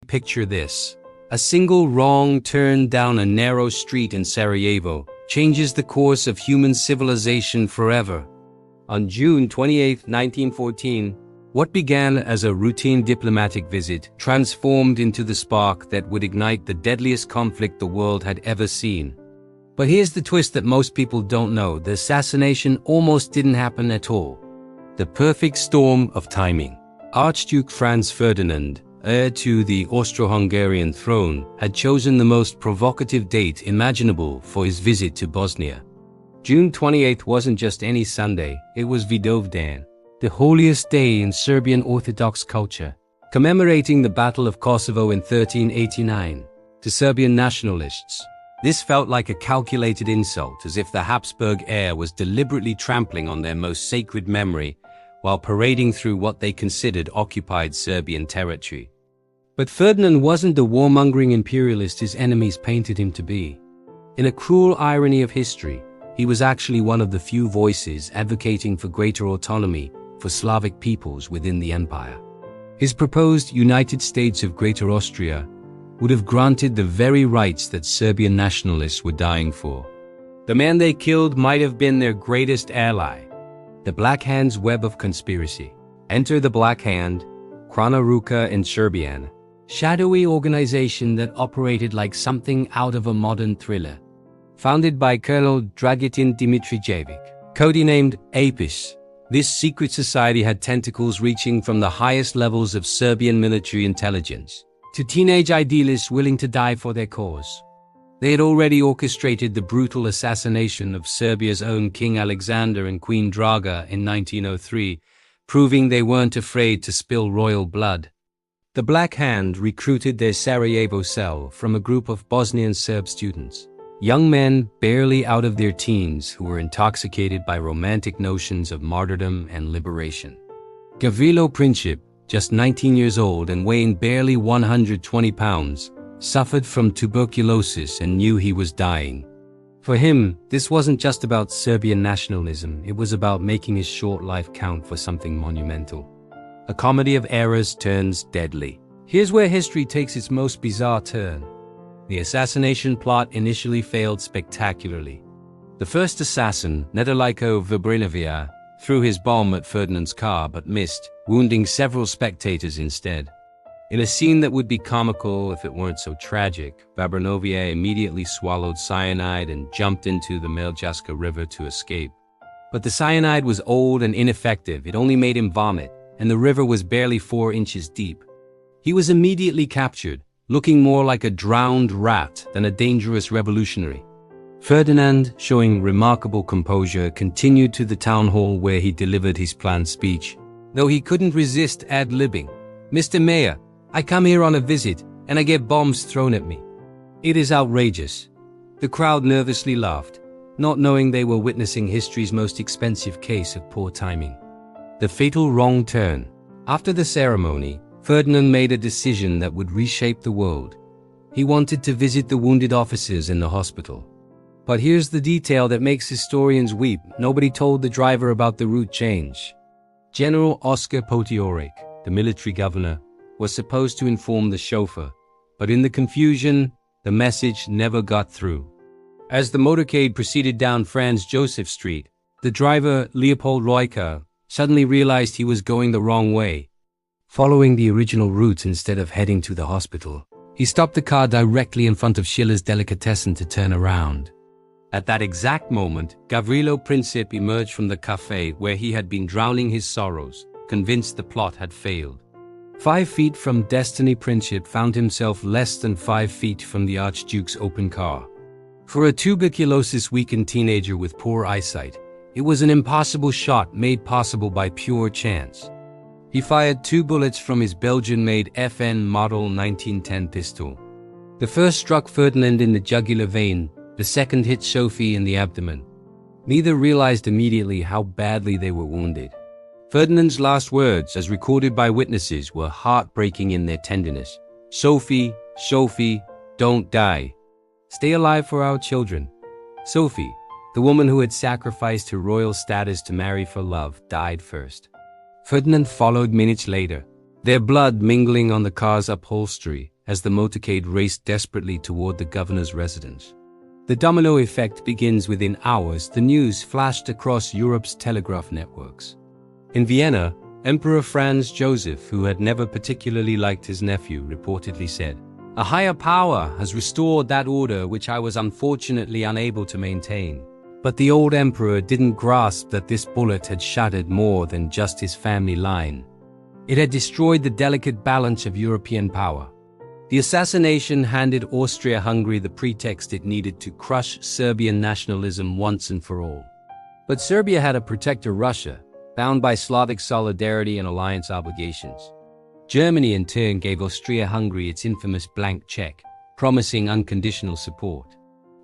picture this. A single wrong turn down a narrow street in Sarajevo changes the course of human civilization forever. On June 28, 1914, what began as a routine diplomatic visit transformed into the spark that would ignite the deadliest conflict the world had ever seen. But here's the twist that most people don't know. The assassination almost didn't happen at all. The perfect storm of timing. Archduke Franz Ferdinand, heir to the Austro-Hungarian throne, had chosen the most provocative date imaginable for his visit to Bosnia. June 28th wasn't just any Sunday, it was Vidovdan, the holiest day in Serbian Orthodox culture, commemorating the Battle of Kosovo in 1389. To Serbian nationalists, this felt like a calculated insult, as if the Habsburg heir was deliberately trampling on their most sacred memory while parading through what they considered occupied Serbian territory. But Ferdinand wasn't the warmongering imperialist his enemies painted him to be. In a cruel irony of history, he was actually one of the few voices advocating for greater autonomy for Slavic peoples within the empire. His proposed United States of Greater Austria would have granted the very rights that Serbian nationalists were dying for. The man they killed might have been their greatest ally. The Black Hand's web of conspiracy. Enter the Black Hand, Crna Ruka in Serbian, shadowy organization that operated like something out of a modern thriller. Founded by Colonel Dragutin Dimitrijevic, codenamed Apis, this secret society had tentacles reaching from the highest levels of Serbian military intelligence to teenage idealists willing to die for their cause. They had already orchestrated the brutal assassination of Serbia's own King Alexander and Queen Draga in 1903, proving they weren't afraid to spill royal blood. The Black Hand recruited their Sarajevo cell from a group of Bosnian Serb students, young men barely out of their teens who were intoxicated by romantic notions of martyrdom and liberation. Gavrilo Princip, just 19 years old and weighing barely 120 pounds, suffered from tuberculosis and knew he was dying. For him, this wasn't just about Serbian nationalism, it was about making his short life count for something monumental. A comedy of errors turns deadly. Here's where history takes its most bizarre turn. The assassination plot initially failed spectacularly. The first assassin, Nedeljko Vrblinović, threw his bomb at Ferdinand's car but missed, wounding several spectators instead. In a scene that would be comical if it weren't so tragic, Vrblinović immediately swallowed cyanide and jumped into the Meljaska River to escape. But the cyanide was old and ineffective, it only made him vomit, and the river was barely 4 inches deep. He was immediately captured, looking more like a drowned rat than a dangerous revolutionary. Ferdinand, showing remarkable composure, continued to the town hall where he delivered his planned speech. Though he couldn't resist ad-libbing, "Mr. Mayor, I come here on a visit, and I get bombs thrown at me. It is outrageous." The crowd nervously laughed, not knowing they were witnessing history's most expensive case of poor timing. The fatal wrong turn. After the ceremony, Ferdinand made a decision that would reshape the world. He wanted to visit the wounded officers in the hospital. But here's the detail that makes historians weep. Nobody told the driver about the route change. General Oskar Potiorek, the military governor, was supposed to inform the chauffeur, but in the confusion, the message never got through. As the motorcade proceeded down Franz Joseph Street, the driver, Leopold Reuker, suddenly realized he was going the wrong way. Following the original route instead of heading to the hospital, he stopped the car directly in front of Schiller's Delicatessen to turn around. At that exact moment, Gavrilo Princip emerged from the cafe where he had been drowning his sorrows, convinced the plot had failed. 5 feet from Destiny, Princip found himself less than 5 feet from the Archduke's open car. For a tuberculosis-weakened teenager with poor eyesight, it was an impossible shot made possible by pure chance. He fired 2 bullets from his Belgian-made FN Model 1910 pistol. The first struck Ferdinand in the jugular vein, the second hit Sophie in the abdomen. Neither realized immediately how badly they were wounded. Ferdinand's last words, as recorded by witnesses, were heartbreaking in their tenderness. "Sophie, Sophie, don't die. Stay alive for our children." Sophie, the woman who had sacrificed her royal status to marry for love, died first. Ferdinand followed minutes later, their blood mingling on the car's upholstery as the motorcade raced desperately toward the governor's residence. The domino effect begins within hours. The news flashed across Europe's telegraph networks. In Vienna, Emperor Franz Joseph, who had never particularly liked his nephew, reportedly said, "A higher power has restored that order which I was unfortunately unable to maintain." But the old emperor didn't grasp that this bullet had shattered more than just his family line. It had destroyed the delicate balance of European power. The assassination handed Austria-Hungary the pretext it needed to crush Serbian nationalism once and for all. But Serbia had a protector, Russia, bound by Slavic solidarity and alliance obligations. Germany in turn gave Austria-Hungary its infamous blank check, promising unconditional support.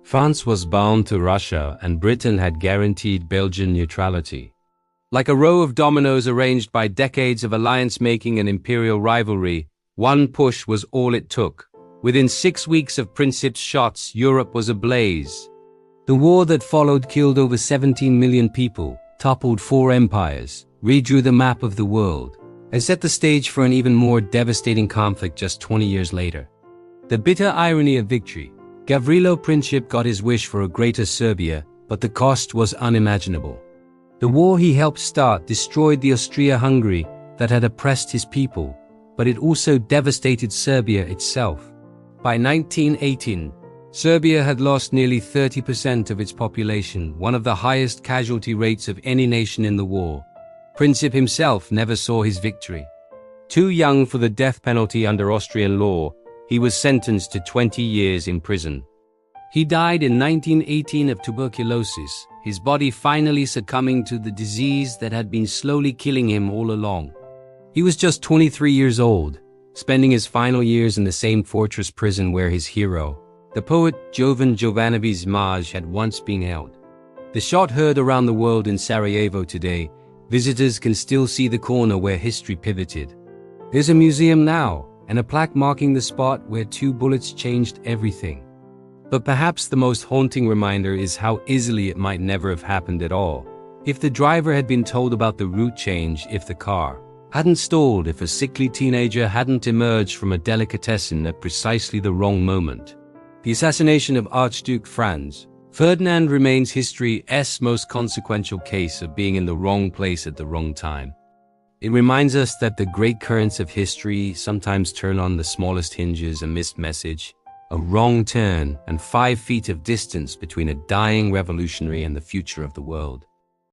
France was bound to Russia, and Britain had guaranteed Belgian neutrality. Like a row of dominoes arranged by decades of alliance-making and imperial rivalry, one push was all it took. Within 6 weeks of Princip's shots, Europe was ablaze. The war that followed killed over 17 million people, toppled 4 empires, redrew the map of the world, and set the stage for an even more devastating conflict just 20 years later. The bitter irony of victory. Gavrilo Princip got his wish for a greater Serbia, but the cost was unimaginable. The war he helped start destroyed the Austria-Hungary that had oppressed his people, but it also devastated Serbia itself. By 1918, Serbia had lost nearly 30% of its population, one of the highest casualty rates of any nation in the war. Princip himself never saw his victory. Too young for the death penalty under Austrian law, he was sentenced to 20 years in prison. He died in 1918 of tuberculosis, his body finally succumbing to the disease that had been slowly killing him all along. He was just 23 years old, spending his final years in the same fortress prison where his hero, the poet Jovan Jovanović Maj, had once been held. The shot heard around the world in Sarajevo today, visitors can still see the corner where history pivoted. There's a museum now, and a plaque marking the spot where 2 bullets changed everything. But perhaps the most haunting reminder is how easily it might never have happened at all. If the driver had been told about the route change, if the car hadn't stalled, if a sickly teenager hadn't emerged from a delicatessen at precisely the wrong moment. The assassination of Archduke Franz Ferdinand remains history's most consequential case of being in the wrong place at the wrong time. It reminds us that the great currents of history sometimes turn on the smallest hinges. A missed message, a wrong turn, and 5 feet of distance between a dying revolutionary and the future of the world.